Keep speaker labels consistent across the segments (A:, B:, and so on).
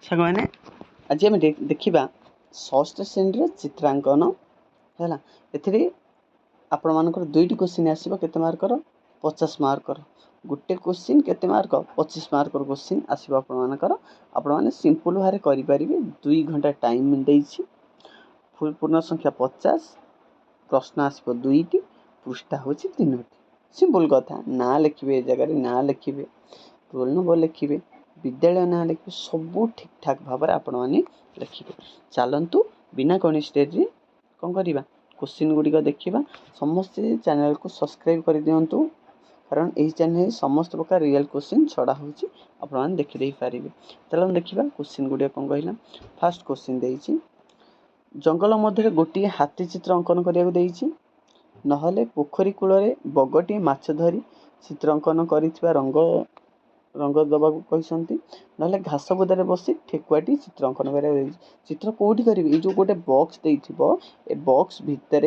A: सांग मैंने आज आम देखा षष्ठ श्रेणी चित्रांकन है ए आपण मानकर दुईट क्वेश्चन आसो के मार्कर 50 मार्कर गोटे क्वेश्चन के मार्क 25 मार्कर क्वेश्चन आसो आपण मैंने सिंपल भाव करेंगे 2 घंटा टाइम देती पूर्ण संख्या 50 प्रश्न आसो दुईटी पृष्ठा हूँ 3टी सिंपल कथा ना लिखे जगह ना लिखे रोल नंबर लिखे विद्यालय ना लिखे सब ठीक ठाक भाव आपण मैंने लिखे चलतु बिना कौन स्टेज कौन करवा क्वेश्चन गुड़िक देखा समस्ते चैनल को सब्सक्राइब कर दिंतु कारण यही चैनल समस्त प्रकार रियल क्वेश्चन छड़ा होने देखीदे पारे। चलो देखा क्वेश्चन गुड़िया कौन कहला फास्ट क्वेश्चन देती जंगल मध्य गोटे हाथी चित्र अंकन करने नहले पोखरी कूल बगटी माछ धरी चित्र अंकन कर रंग दबा कहते ना घास बुदारे बसी ठेकुआटी चित्र अंकन कर चित्र कौटी करेंगे जो गोटे बॉक्स ए बॉक्स भितर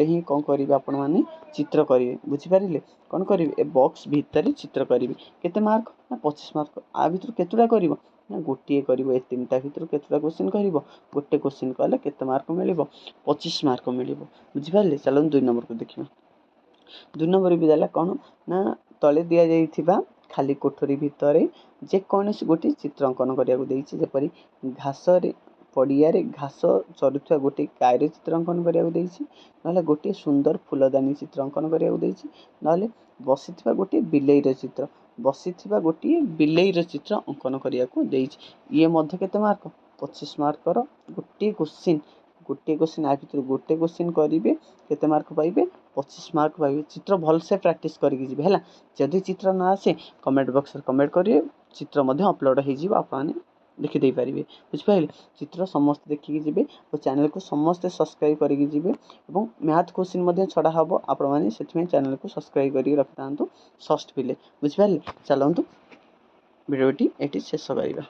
A: ही कौन करेंगे आपण मैंने चित्र करेंगे बुझीपारे कौन करेंगे ए बॉक्स भितर चित्र करेंगे केते मार्क ना 25 मार्क आ भर केतुटा कर ना गोटे कर 3टा भर केतुटा क्वेश्चन कर गोटे क्वेश्चन कले केते मार्क मिल 25 मार्क मिल बुझीपारे। चलो 2 नंबर को देखा 2 नंबर विद्यालय कौन ना तले दि जाइथिबा खाली कोठरी भितर जेकोसी गोटे चित्र अंकन करपरी घास पड़िया घास चरुवा गोटे गायर चित्र अंकन करना गोटे सुंदर फूलदानी चित्र अंकन करना बसी गोटे बिलेईर चित्र बसी गोटे बिलेईर चित्र अंकन करने ये के मार्क 25 मार्कर गोटे क्वेश्चन आ भर गोटे क्वेश्चन करेंगे केते मार्क पाइबे 25 मार्क पाइबे। चित्र भलसे प्रैक्टिस करके जी है जदि चित्र ना आसे कमेंट बॉक्स कमेंट करेंगे चित्र अपलोड हो देखीदे पारे बुझिपारे चित्र समस्त देखिए जी और चैनल को समस्ते सब्सक्राइब करके जी और मैथ क्वेश्चन छड़ा हम आपण मैंने से चैनल को सब्सक्राइब करके रखि था षष्ठ पिले बुझिपारे। चलतु वीडियोटी ये शेष करवा।